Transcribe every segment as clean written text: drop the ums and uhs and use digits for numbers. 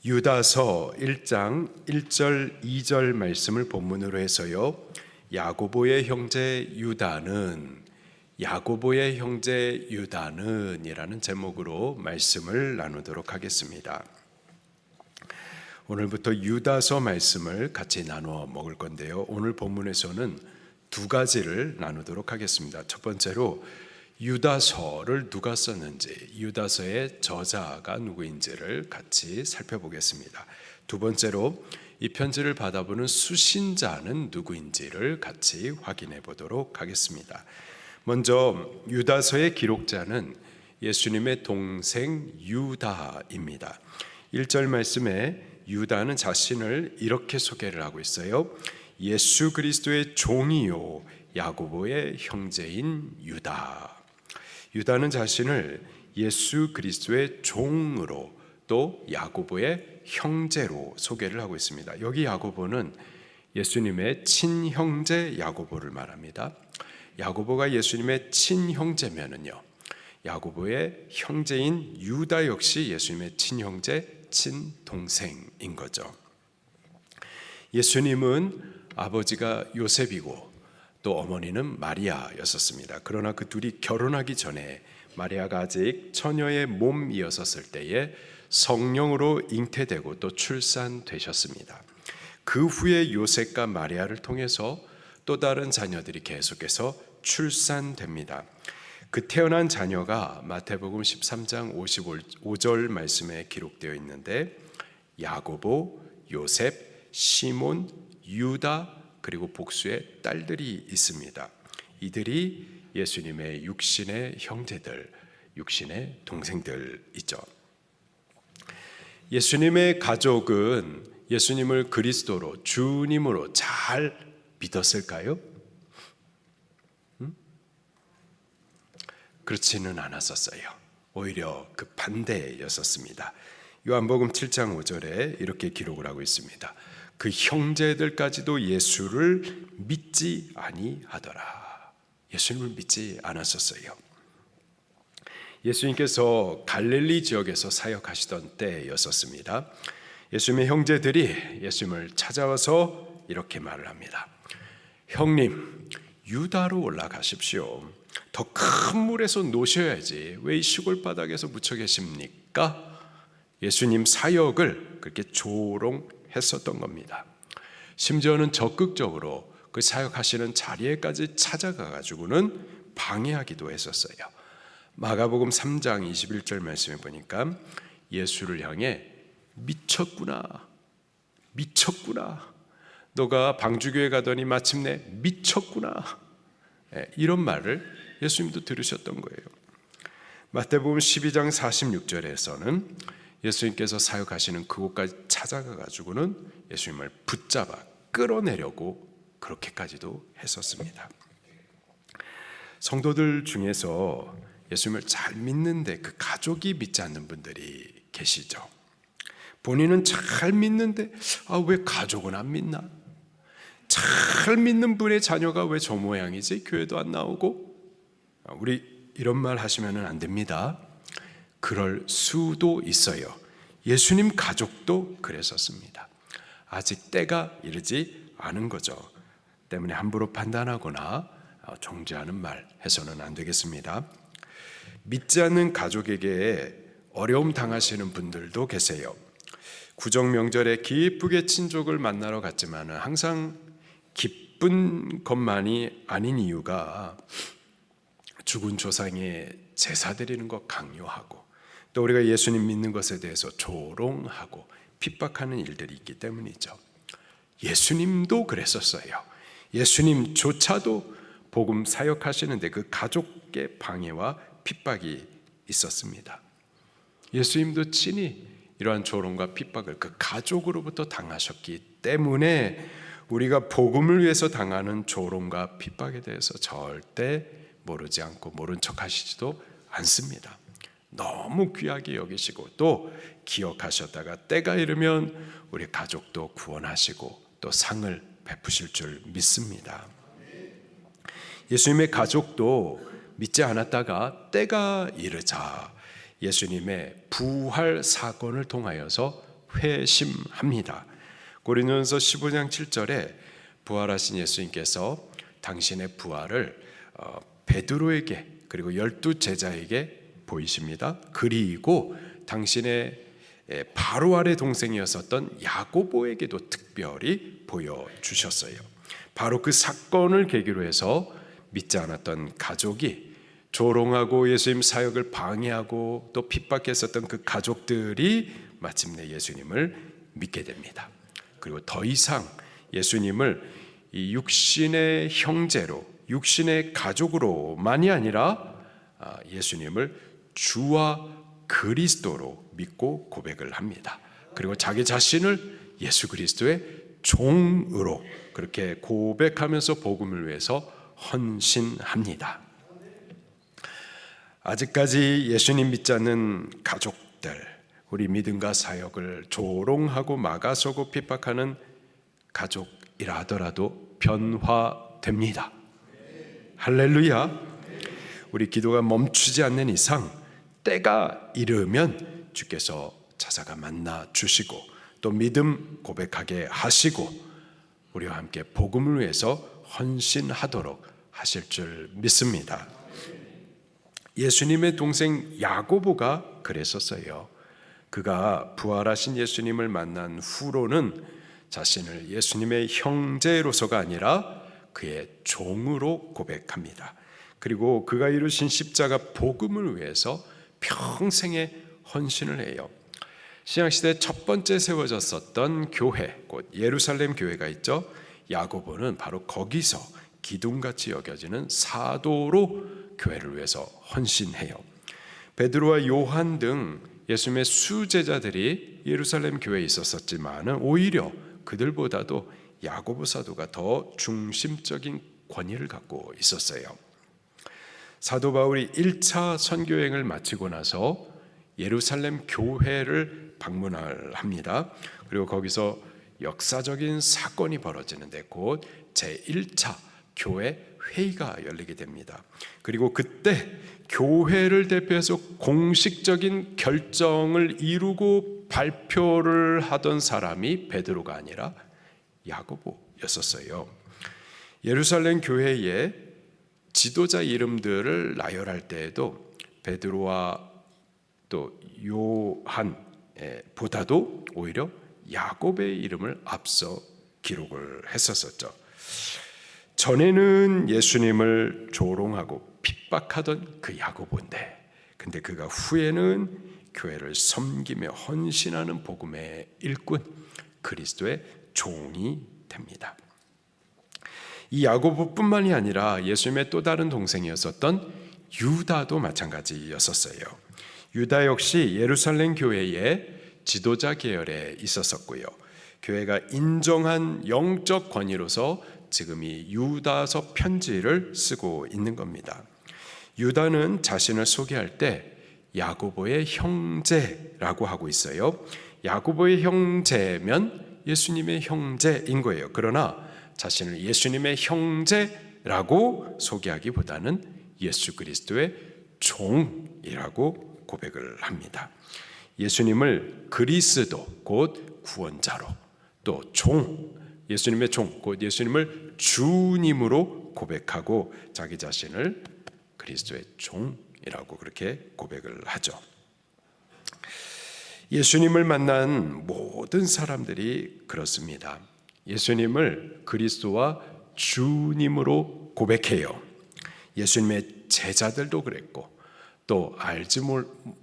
유다서 1장 1절 2절 말씀을 본문으로 해서요, 야고보의 형제 유다는 이라는 제목으로 말씀을 나누도록 하겠습니다. 오늘부터 유다서 말씀을 같이 나누어 먹을 건데요, 오늘 본문에서는 두 가지를 나누도록 하겠습니다. 첫 번째로 유다서를 누가 썼는지, 유다서의 저자가 누구인지를 같이 살펴보겠습니다. 두 번째로 이 편지를 받아보는 수신자는 누구인지를 같이 확인해 보도록 하겠습니다. 먼저 유다서의 기록자는 예수님의 동생 유다입니다. 1절 말씀에 유다는 자신을 이렇게 소개를 하고 있어요. 예수 그리스도의 종이요 야고보의 형제인 유다. 유다는 자신을 예수 그리스도의 종으로 또 야고보의 형제로 소개를 하고 있습니다. 여기 야고보는 예수님의 친형제 야고보를 말합니다. 야고보가 예수님의 친형제면은요, 야고보의 형제인 유다 역시 예수님의 친형제, 친동생인 거죠. 예수님은 아버지가 요셉이고 또 어머니는 마리아였었습니다. 그러나 그 둘이 결혼하기 전에 마리아가 아직 처녀의 몸이었을 때에 성령으로 잉태되고 또 출산되셨습니다. 그 후에 요셉과 마리아를 통해서 또 다른 자녀들이 계속해서 출산됩니다. 그 태어난 자녀가 마태복음 13장 55절 말씀에 기록되어 있는데, 야고보, 요셉, 시몬, 유다, 그리고 복수의 딸들이 있습니다. 이들이 예수님의 육신의 형제들, 육신의 동생들이죠. 예수님의 가족은 예수님을 그리스도로, 주님으로 잘 믿었을까요? 그렇지는 않았었어요. 오히려 그 반대였었습니다. 요한복음 7장 5절에 이렇게 기록을 하고 있습니다. 그 형제들까지도 예수를 믿지 아니하더라. 예수님을 믿지 않았었어요. 예수님께서 갈릴리 지역에서 사역하시던 때였었습니다. 예수님의 형제들이 예수님을 찾아와서 이렇게 말을 합니다. 형님, 유다로 올라가십시오. 더 큰 물에서 노셔야지 왜 이 시골 바닥에서 묻혀 계십니까? 예수님 사역을 그렇게 조롱했었던 겁니다. 심지어는 적극적으로 그 사역하시는 자리에까지 찾아가 가지고는 방해하기도 했었어요. 마가복음 3장 21절 말씀에 보니까 예수를 향해 미쳤구나, 너가 방주교회 가더니 마침내 미쳤구나, 이런 말을 예수님도 들으셨던 거예요. 마태복음 12장 46절에서는 예수님께서 사역하시는 그곳까지 찾아가 가지고는 예수님을 붙잡아 끌어내려고 그렇게까지도 했었습니다. 성도들 중에서 예수님을 잘 믿는데 그 가족이 믿지 않는 분들이 계시죠. 본인은 잘 믿는데 왜 가족은 안 믿나? 잘 믿는 분의 자녀가 왜 저 모양이지? 교회도 안 나오고? 우리 이런 말 하시면 안 됩니다. 그럴 수도 있어요. 예수님 가족도 그랬었습니다. 아직 때가 이르지 않은 거죠. 때문에 함부로 판단하거나 정죄하는 말 해서는 안 되겠습니다. 믿지 않는 가족에게 어려움 당하시는 분들도 계세요. 구정 명절에 기쁘게 친족을 만나러 갔지만 항상 기쁜 것만이 아닌 이유가 죽은 조상의 제사 드리는 것 강요하고 또 우리가 예수님 믿는 것에 대해서 조롱하고 핍박하는 일들이 있기 때문이죠. 예수님도 그랬었어요. 예수님조차도 복음 사역하시는데 그 가족의 방해와 핍박이 있었습니다. 예수님도 친히 이러한 조롱과 핍박을 그 가족으로부터 당하셨기 때문에 우리가 복음을 위해서 당하는 조롱과 핍박에 대해서 절대 모르지 않고 모른 척 하시지도 않습니다. 너무 귀하게 여기시고 또 기억하셨다가 때가 이르면 우리 가족도 구원하시고 또 상을 베푸실 줄 믿습니다. 예수님의 가족도 믿지 않았다가 때가 이르자 예수님의 부활 사건을 통하여서 회심합니다. 고린도전서 15장 7절에 부활하신 예수님께서 당신의 부활을 베드로에게 그리고 12 제자에게 보이십니다. 그리고 당신의 바로 아래 동생이었었던 야고보에게도 특별히 보여주셨어요. 바로 그 사건을 계기로 해서 믿지 않았던 가족이, 조롱하고 예수님 사역을 방해하고 또 핍박했었던 그 가족들이 마침내 예수님을 믿게 됩니다. 그리고 더 이상 예수님을 이 육신의 형제로, 육신의 가족으로만이 아니라 예수님을 주와 그리스도로 믿고 고백을 합니다. 그리고 자기 자신을 예수 그리스도의 종으로 그렇게 고백하면서 복음을 위해서 헌신합니다. 아직까지 예수님 믿지 않는 가족들, 우리 믿음과 사역을 조롱하고 막아서고 핍박하는 가족이라 하더라도 변화됩니다. 할렐루야. 우리 기도가 멈추지 않는 이상 때가 이르면 주께서 찾아가 만나 주시고 또 믿음 고백하게 하시고 우리와 함께 복음을 위해서 헌신하도록 하실 줄 믿습니다. 예수님의 동생 야고보가 그랬었어요. 그가 부활하신 예수님을 만난 후로는 자신을 예수님의 형제로서가 아니라 그의 종으로 고백합니다. 그리고 그가 이루신 십자가 복음을 위해서 평생의 헌신을 해요. 신약시대 첫 번째 세워졌었던 교회, 곧 예루살렘 교회가 있죠. 야고보는 바로 거기서 기둥같이 여겨지는 사도로 교회를 위해서 헌신해요. 베드로와 요한 등 예수님의 수제자들이 예루살렘 교회에 있었지만 오히려 그들보다도 야고보 사도가 더 중심적인 권위를 갖고 있었어요. 사도 바울이 1차 선교행을 마치고 나서 예루살렘 교회를 방문을 합니다. 그리고 거기서 역사적인 사건이 벌어지는데 곧 제1차 교회 회의가 열리게 됩니다. 그리고 그때 교회를 대표해서 공식적인 결정을 이루고 발표를 하던 사람이 베드로가 아니라 야고보였었어요. 예루살렘 교회의 지도자 이름들을 나열할 때에도 베드로와 또 요한보다도 오히려 야고보의 이름을 앞서 기록을 했었었죠. 전에는 예수님을 조롱하고 핍박하던 그 야고보인데, 근데 그가 후에는 교회를 섬기며 헌신하는 복음의 일꾼, 그리스도의 종이 됩니다. 이 야고보뿐만이 아니라 예수님의 또 다른 동생이었었던 유다도 마찬가지였었어요. 유다 역시 예루살렘 교회의 지도자 계열에 있었었고요. 교회가 인정한 영적 권위로서 지금 이 유다서 편지를 쓰고 있는 겁니다. 유다는 자신을 소개할 때 야고보의 형제라고 하고 있어요. 야고보의 형제면 예수님의 형제인 거예요. 그러나 자신을 예수님의 형제라고 소개하기보다는 예수 그리스도의 종이라고 고백을 합니다. 예수님을 그리스도 곧 구원자로, 또 종, 예수님의 종 곧 예수님을 주님으로 고백하고 자기 자신을 그리스도의 종이라고 그렇게 고백을 하죠. 예수님을 만난 모든 사람들이 그렇습니다. 예수님을 그리스도와 주님으로 고백해요. 예수님의 제자들도 그랬고, 또 알지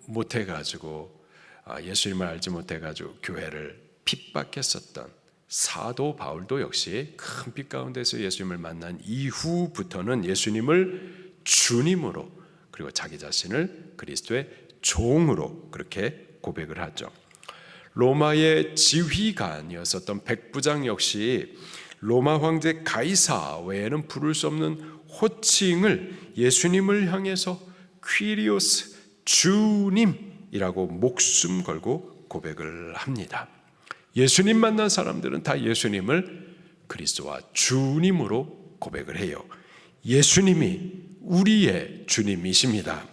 못해가지고 예수님을 알지 못해가지고 교회를 핍박했었던 사도 바울도 역시 큰 빛 가운데서 예수님을 만난 이후부터는 예수님을 주님으로, 그리고 자기 자신을 그리스도의 종으로 그렇게 고백을 하죠. 로마의 지휘관이었었던 백부장 역시 로마 황제 가이사 외에는 부를 수 없는 호칭을 예수님을 향해서 퀴리오스, 주님이라고 목숨 걸고 고백을 합니다. 예수님 만난 사람들은 다 예수님을 그리스도와 주님으로 고백을 해요. 예수님이 우리의 주님이십니다.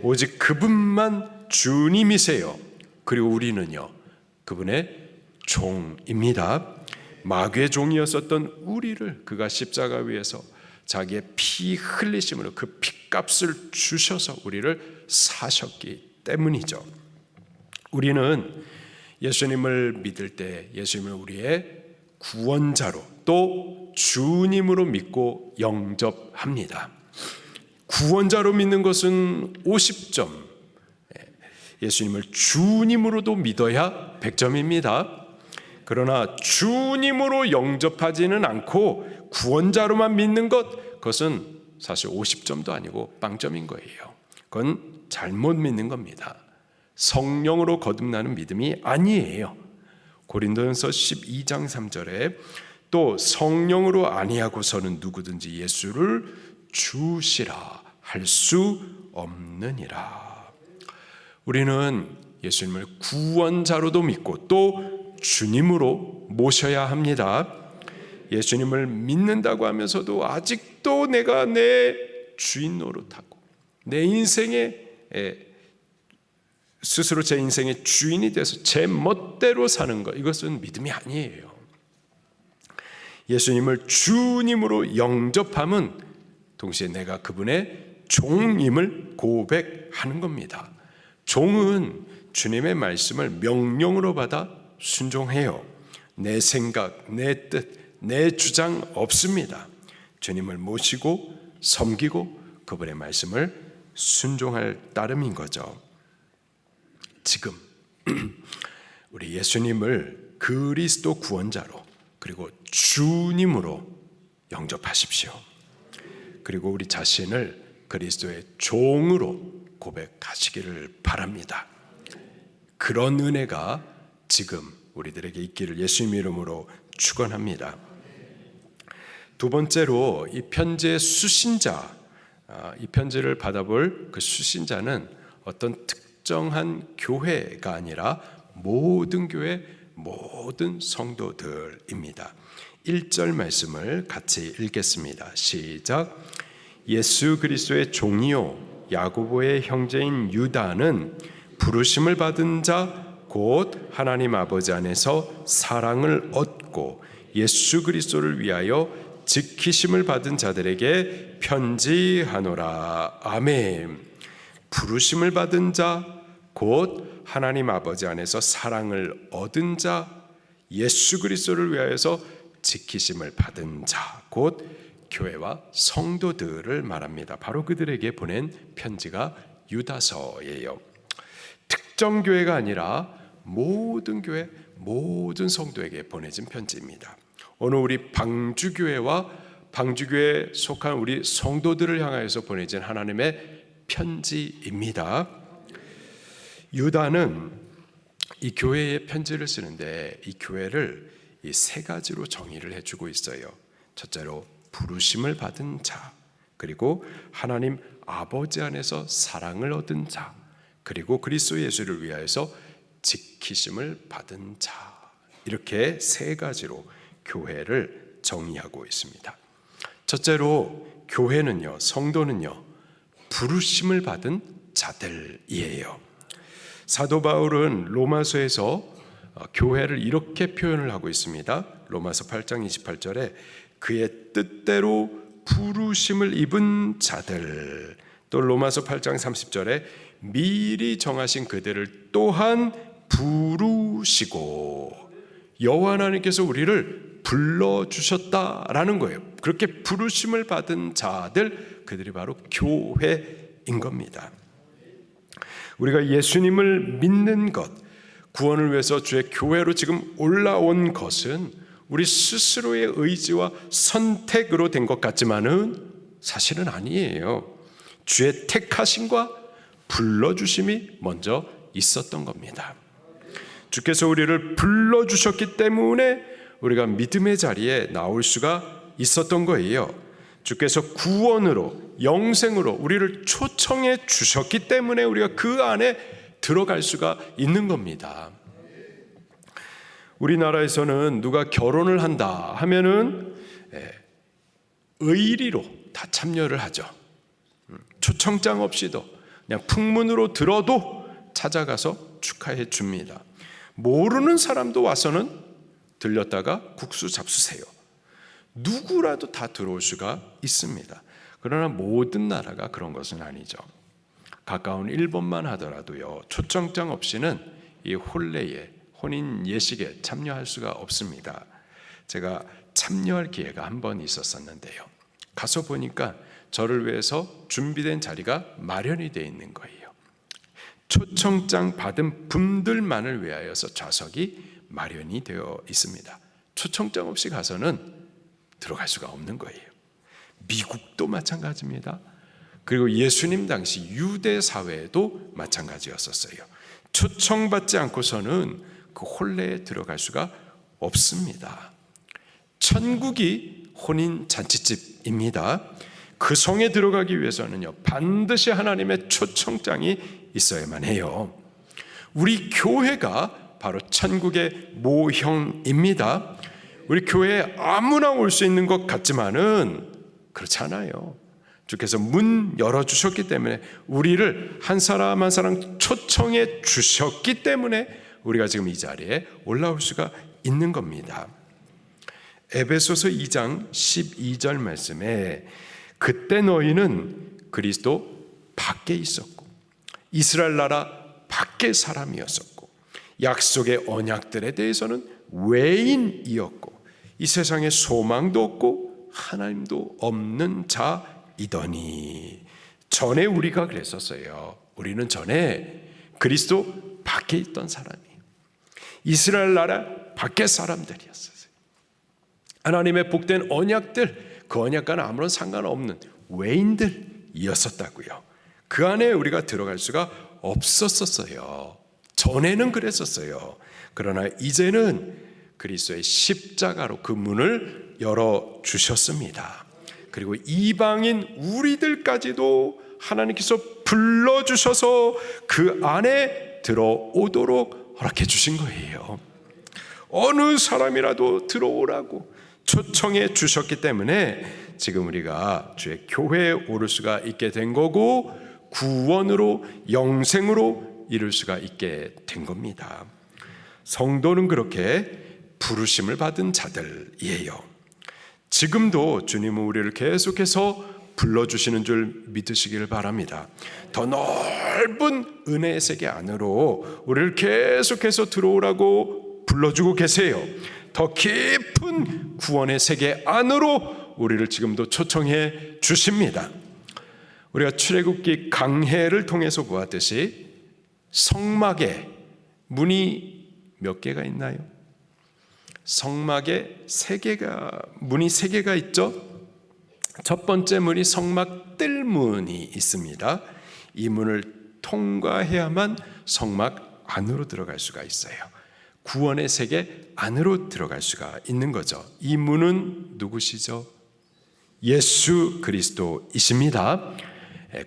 오직 그분만 주님이세요. 그리고 우리는요, 그분의 종입니다. 마귀의 종이었었던 우리를 그가 십자가 위에서 자기의 피 흘리심으로 그 피값을 주셔서 우리를 사셨기 때문이죠. 우리는 예수님을 믿을 때 예수님을 우리의 구원자로 또 주님으로 믿고 영접합니다. 구원자로 믿는 것은 50점, 예수님을 주님으로도 믿어야 100점입니다. 그러나 주님으로 영접하지는 않고 구원자로만 믿는 그것은 사실 50점도 아니고 빵점인 거예요. 그건 잘못 믿는 겁니다. 성령으로 거듭나는 믿음이 아니에요. 고린도전서 12장 3절에 또 성령으로 아니하고서는 누구든지 예수를 주시라 할 수 없느니라. 우리는 예수님을 구원자로도 믿고 또 주님으로 모셔야 합니다. 예수님을 믿는다고 하면서도 아직도 내가 내 주인 노릇하고 내 인생에 스스로 제 인생의 주인이 돼서 제 멋대로 사는 것, 이것은 믿음이 아니에요. 예수님을 주님으로 영접함은 동시에 내가 그분의 종임을 고백하는 겁니다. 종은 주님의 말씀을 명령으로 받아 순종해요. 내 생각, 내 뜻, 내 주장 없습니다. 주님을 모시고 섬기고 그분의 말씀을 순종할 따름인 거죠. 지금 우리 예수님을 그리스도 구원자로 그리고 주님으로 영접하십시오. 그리고 우리 자신을 그리스도의 종으로 고백하시기를 바랍니다. 그런 은혜가 지금 우리들에게 있기를 예수님 이름으로 축원합니다. 두 번째로 이 편지의 수신자, 이 편지를 받아볼 그 수신자는 어떤 특정한 교회가 아니라 모든 교회, 모든 성도들입니다. 1절 말씀을 같이 읽겠습니다. 시작. 예수 그리스도의 종이요 야고보의 형제인 유다는 부르심을 받은 자 곧 하나님 아버지 안에서 사랑을 얻고 예수 그리스도를 위하여 지키심을 받은 자들에게 편지하노라. 아멘. 부르심을 받은 자 곧 하나님 아버지 안에서 사랑을 얻은 자, 예수 그리스도를 위하여서 지키심을 받은 자, 곧 교회와 성도들을 말합니다. 바로 그들에게 보낸 편지가 유다서예요. 특정 교회가 아니라 모든 교회, 모든 성도에게 보내진 편지입니다. 오늘 우리 방주교회와 방주교회에 속한 우리 성도들을 향하여서 보내진 하나님의 편지입니다. 유다는 이 교회에 편지를 쓰는데 이 교회를 이 세 가지로 정의를 해주고 있어요. 첫째로 부르심을 받은 자, 그리고 하나님 아버지 안에서 사랑을 얻은 자, 그리고 그리스도 예수를 위하여서 지키심을 받은 자, 이렇게 세 가지로 교회를 정의하고 있습니다. 첫째로 교회는요, 성도는요, 부르심을 받은 자들이에요. 사도 바울은 로마서에서 교회를 이렇게 표현을 하고 있습니다. 로마서 8장 28절에 그의 뜻대로 부르심을 입은 자들, 또 로마서 8장 30절에 미리 정하신 그들을 또한 부르시고 여호와 하나님께서 우리를 불러주셨다라는 거예요. 그렇게 부르심을 받은 자들, 그들이 바로 교회인 겁니다. 우리가 예수님을 믿는 것, 구원을 위해서 주의 교회로 지금 올라온 것은 우리 스스로의 의지와 선택으로 된 것 같지만은 사실은 아니에요. 주의 택하심과 불러주심이 먼저 있었던 겁니다. 주께서 우리를 불러주셨기 때문에 우리가 믿음의 자리에 나올 수가 있었던 거예요. 주께서 구원으로, 영생으로 우리를 초청해 주셨기 때문에 우리가 그 안에 들어갈 수가 있는 겁니다. 우리나라에서는 누가 결혼을 한다 하면은 의리로 다 참여를 하죠. 초청장 없이도 그냥 풍문으로 들어도 찾아가서 축하해 줍니다. 모르는 사람도 와서는 들렸다가 국수 잡수세요. 누구라도 다 들어올 수가 있습니다. 그러나 모든 나라가 그런 것은 아니죠. 가까운 일본만 하더라도요, 초청장 없이는 이 혼례에, 혼인 예식에 참여할 수가 없습니다. 제가 참여할 기회가 한 번 있었었는데요, 가서 보니까 저를 위해서 준비된 자리가 마련이 되어 있는 거예요. 초청장 받은 분들만을 위하여서 좌석이 마련이 되어 있습니다. 초청장 없이 가서는 들어갈 수가 없는 거예요. 미국도 마찬가지입니다. 그리고 예수님 당시 유대 사회에도 마찬가지였었어요. 초청받지 않고서는 그 혼례에 들어갈 수가 없습니다. 천국이 혼인 잔치집입니다. 그 성에 들어가기 위해서는요, 반드시 하나님의 초청장이 있어야만 해요. 우리 교회가 바로 천국의 모형입니다. 우리 교회에 아무나 올 수 있는 것 같지만은 그렇지 않아요. 주께서 문 열어주셨기 때문에, 우리를 한 사람 한 사람 초청해 주셨기 때문에 우리가 지금 이 자리에 올라올 수가 있는 겁니다. 에베소서 2장 12절 말씀에 그때 너희는 그리스도 밖에 있었고 이스라엘 나라 밖의 사람이었었고 약속의 언약들에 대해서는 외인이었고 이 세상에 소망도 없고 하나님도 없는 자이더니, 전에 우리가 그랬었어요. 우리는 전에 그리스도 밖에 있던 사람이에요. 이스라엘 나라 밖의 사람들이었어요. 하나님의 복된 언약들, 그 언약과는 아무런 상관없는 외인들이었었다고요. 그 안에 우리가 들어갈 수가 없었어요. 전에는 그랬었어요. 그러나 이제는 그리스도의 십자가로 그 문을 열어주셨습니다. 그리고 이방인 우리들까지도 하나님께서 불러주셔서 그 안에 들어오도록 허락해 주신 거예요. 어느 사람이라도 들어오라고 초청해 주셨기 때문에 지금 우리가 주의 교회에 오를 수가 있게 된 거고, 구원으로 영생으로 이룰 수가 있게 된 겁니다. 성도는 그렇게 부르심을 받은 자들이에요. 지금도 주님은 우리를 계속해서 불러주시는 줄 믿으시길 바랍니다. 더 넓은 은혜의 세계 안으로 우리를 계속해서 들어오라고 불러주고 계세요. 더 깊은 구원의 세계 안으로 우리를 지금도 초청해 주십니다. 우리가 출애굽기 강해를 통해서 보았듯이 성막에 문이 몇 개가 있나요? 성막에 문이 3개가 있죠. 첫 번째 문이 성막 뜰문이 있습니다. 이 문을 통과해야만 성막 안으로 들어갈 수가 있어요. 구원의 세계 안으로 들어갈 수가 있는 거죠. 이 문은 누구시죠? 예수 그리스도이십니다.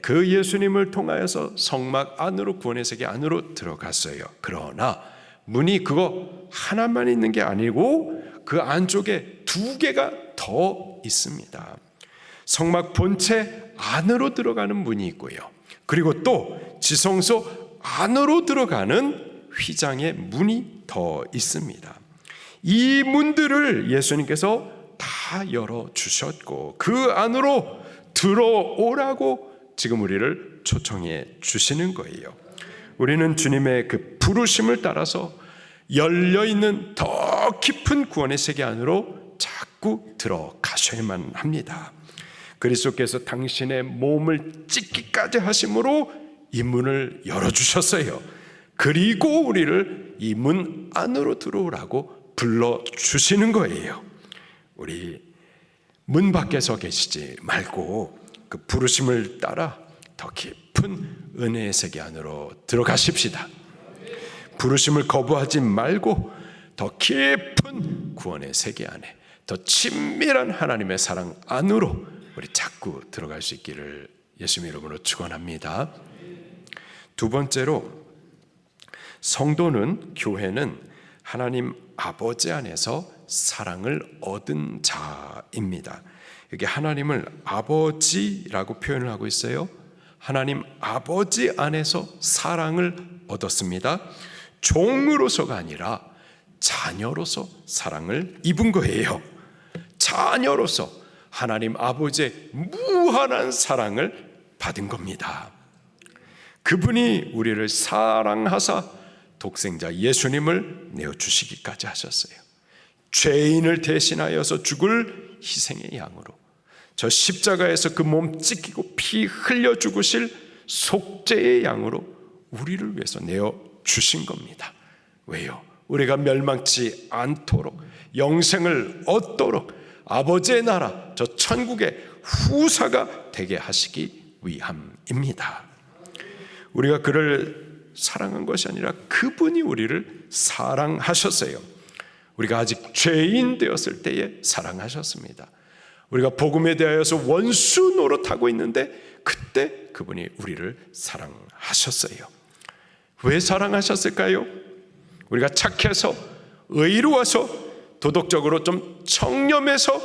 그 예수님을 통하여서 성막 안으로, 구원의 세계 안으로 들어갔어요. 그러나 문이 그거 하나만 있는 게 아니고 그 안쪽에 2개가 더 있습니다. 성막 본체 안으로 들어가는 문이 있고요. 그리고 또 지성소 안으로 들어가는 휘장의 문이 더 있습니다. 이 문들을 예수님께서 다 열어주셨고 그 안으로 들어오라고 지금 우리를 초청해 주시는 거예요. 우리는 주님의 그 부르심을 따라서 열려있는 더 깊은 구원의 세계 안으로 자꾸 들어가셔야만 합니다. 그리스도께서 당신의 몸을 찢기까지 하심으로 이 문을 열어주셨어요. 그리고 우리를 이 문 안으로 들어오라고 불러주시는 거예요. 우리 문 밖에 서 계시지 말고 그 부르심을 따라 더 깊은 은혜의 세계 안으로 들어가십시다. 부르심을 거부하지 말고 더 깊은 구원의 세계 안에, 더 친밀한 하나님의 사랑 안으로 우리 자꾸 들어갈 수 있기를 예수님 이름으로 축원합니다. 두 번째로, 성도는, 교회는 하나님 아버지 안에서 사랑을 얻은 자입니다. 여기 하나님을 아버지라고 표현을 하고 있어요. 하나님 아버지 안에서 사랑을 얻었습니다. 종으로서가 아니라 자녀로서 사랑을 입은 거예요. 자녀로서 하나님 아버지의 무한한 사랑을 받은 겁니다. 그분이 우리를 사랑하사 독생자 예수님을 내어주시기까지 하셨어요. 죄인을 대신하여서 죽을 희생의 양으로, 저 십자가에서 그 몸 찢기고 피 흘려 죽으실 속죄의 양으로 우리를 위해서 내어주신 겁니다. 왜요? 우리가 멸망치 않도록, 영생을 얻도록, 아버지의 나라, 저 천국의 후사가 되게 하시기 위함입니다. 우리가 그를 사랑한 것이 아니라 그분이 우리를 사랑하셨어요. 우리가 아직 죄인 되었을 때에 사랑하셨습니다. 우리가 복음에 대하여서 원수 노릇하고 있는데 그때 그분이 우리를 사랑하셨어요. 왜 사랑하셨을까요? 우리가 착해서, 의로워서, 도덕적으로 좀 청렴해서,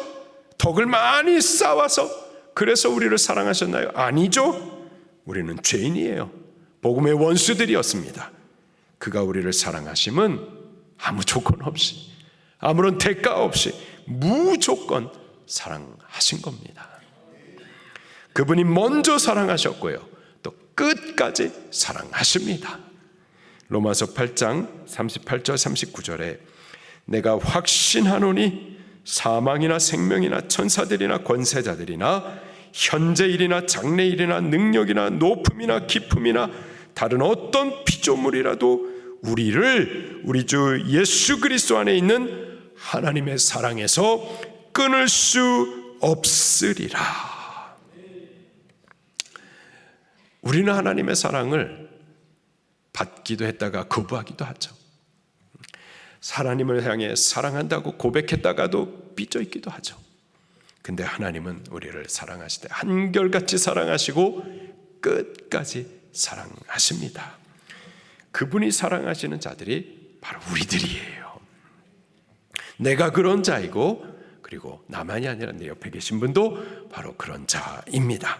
덕을 많이 쌓아서 그래서 우리를 사랑하셨나요? 아니죠. 우리는 죄인이에요. 복음의 원수들이었습니다. 그가 우리를 사랑하심은 아무 조건 없이, 아무런 대가 없이 무조건 사랑하신 겁니다. 그분이 먼저 사랑하셨고요, 또 끝까지 사랑하십니다. 로마서 8장 38절 39절에 내가 확신하노니 사망이나 생명이나 천사들이나 권세자들이나 현재일이나 장래일이나 능력이나 높음이나 깊음이나 다른 어떤 피조물이라도 우리를 우리 주 예수 그리스도 안에 있는 하나님의 사랑에서 끊을 수 없으리라. 우리는 하나님의 사랑을 받기도 했다가 거부하기도 하죠. 하나님을 향해 사랑한다고 고백했다가도 삐져있기도 하죠. 근데 하나님은 우리를 사랑하시되 한결같이 사랑하시고 끝까지 사랑하십니다. 그분이 사랑하시는 자들이 바로 우리들이에요. 내가 그런 자이고, 그리고 나만이 아니라 내 옆에 계신 분도 바로 그런 자입니다.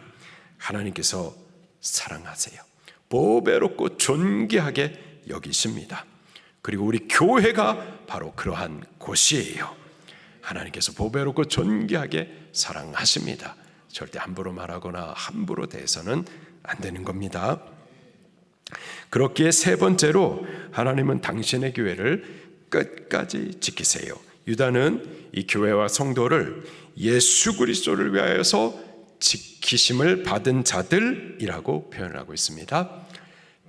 하나님께서 사랑하세요. 보배롭고 존귀하게 여기십니다. 그리고 우리 교회가 바로 그러한 곳이에요. 하나님께서 보배롭고 존귀하게 사랑하십니다. 절대 함부로 말하거나 함부로 대해서는 안 되는 겁니다. 그렇기에 세 번째로 하나님은 당신의 교회를 끝까지 지키세요. 유다는 이 교회와 성도를 예수 그리스도를 위하여서 지키심을 받은 자들이라고 표현을 하고 있습니다.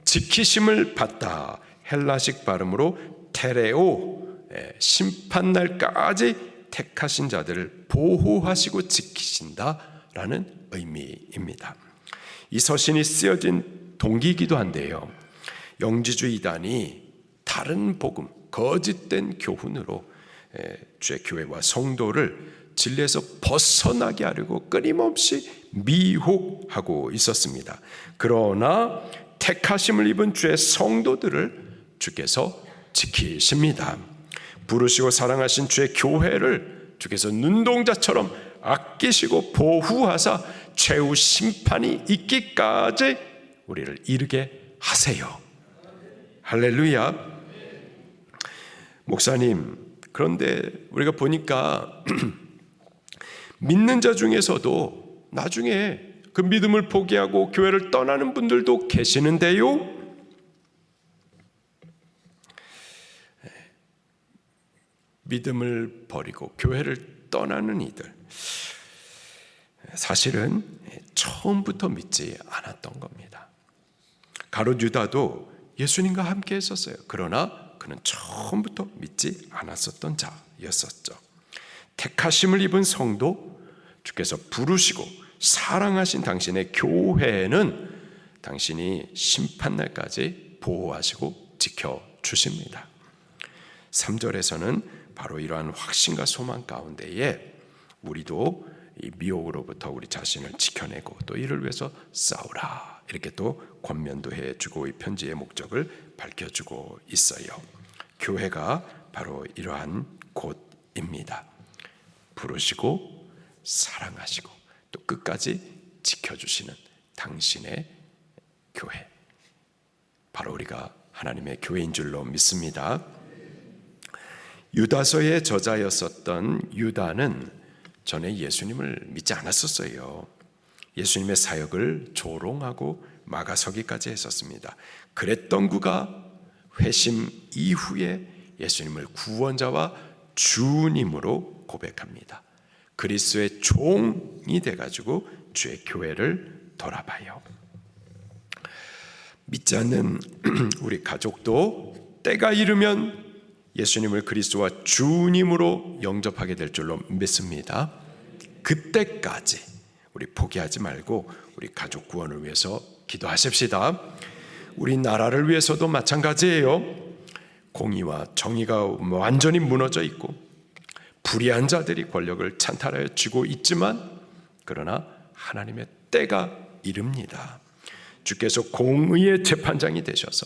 지키심을 받다, 헬라식 발음으로 테레오, 심판날까지 택하신 자들을 보호하시고 지키신다라는 의미입니다. 이 서신이 쓰여진 동기이기도 한데요, 영지주의 이단이 다른 복음, 거짓된 교훈으로 주의 교회와 성도를 진리에서 벗어나게 하려고 끊임없이 미혹하고 있었습니다. 그러나 택하심을 입은 주의 성도들을 주께서 지키십니다. 부르시고 사랑하신 주의 교회를 주께서 눈동자처럼 아끼시고 보호하사 최후 심판이 있기까지 우리를 이르게 하세요. 할렐루야. 목사님, 그런데 우리가 보니까 믿는 자 중에서도 나중에 그 믿음을 포기하고 교회를 떠나는 분들도 계시는데요. 믿음을 버리고 교회를 떠나는 이들, 사실은 처음부터 믿지 않았던 겁니다. 가룟 유다도 예수님과 함께 했었어요. 그러나 그는 처음부터 믿지 않았었던 자였었죠. 택하심을 입은 성도, 주께서 부르시고 사랑하신 당신의 교회는 당신이 심판날까지 보호하시고 지켜주십니다. 3절에서는 바로 이러한 확신과 소망 가운데에 우리도 이 미혹으로부터 우리 자신을 지켜내고 또 이를 위해서 싸우라, 이렇게 또 권면도 해주고 이 편지의 목적을 밝혀주고 있어요. 교회가 바로 이러한 곳입니다. 부르시고 사랑하시고 또 끝까지 지켜주시는 당신의 교회, 바로 우리가 하나님의 교회인 줄로 믿습니다. 유다서의 저자였었던 유다는 전에 예수님을 믿지 않았었어요. 예수님의 사역을 조롱하고 막아서기까지 했었습니다. 그랬던 그가 회심 이후에 예수님을 구원자와 주님으로 고백합니다. 그리스도의 종이 돼가지고 주의 교회를 돌아봐요. 믿지 않는 우리 가족도 때가 이르면 예수님을 그리스도와 주님으로 영접하게 될 줄로 믿습니다. 그때까지 우리 포기하지 말고 우리 가족 구원을 위해서 기도하십시다. 우리 나라를 위해서도 마찬가지예요. 공의와 정의가 완전히 무너져 있고 불의한 자들이 권력을 찬탈하여 쥐고 있지만 그러나 하나님의 때가 이릅니다. 주께서 공의의 재판장이 되셔서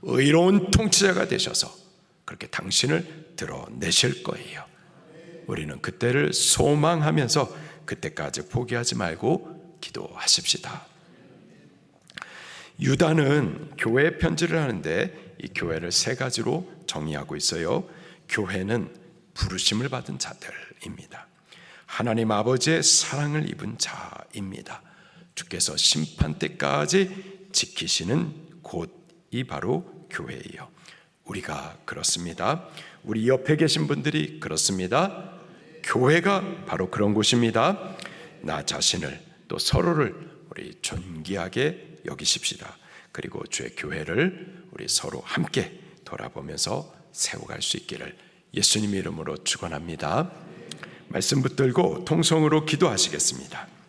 의로운 통치자가 되셔서 그렇게 당신을 드러내실 거예요. 우리는 그때를 소망하면서 그때까지 포기하지 말고 기도하십시다. 유다는 교회 편지를 하는데 이 교회를 세 가지로 정의하고 있어요. 교회는 부르심을 받은 자들입니다. 하나님 아버지의 사랑을 입은 자입니다. 주께서 심판 때까지 지키시는 곳이 바로 교회예요. 우리가 그렇습니다. 우리 옆에 계신 분들이 그렇습니다. 교회가 바로 그런 곳입니다. 나 자신을 또 서로를 우리 존귀하게 여기십시다. 그리고 주의 교회를 우리 서로 함께 돌아보면서 세워갈 수 있기를 예수님 이름으로 축원합니다. 말씀 붙들고 통성으로 기도하시겠습니다.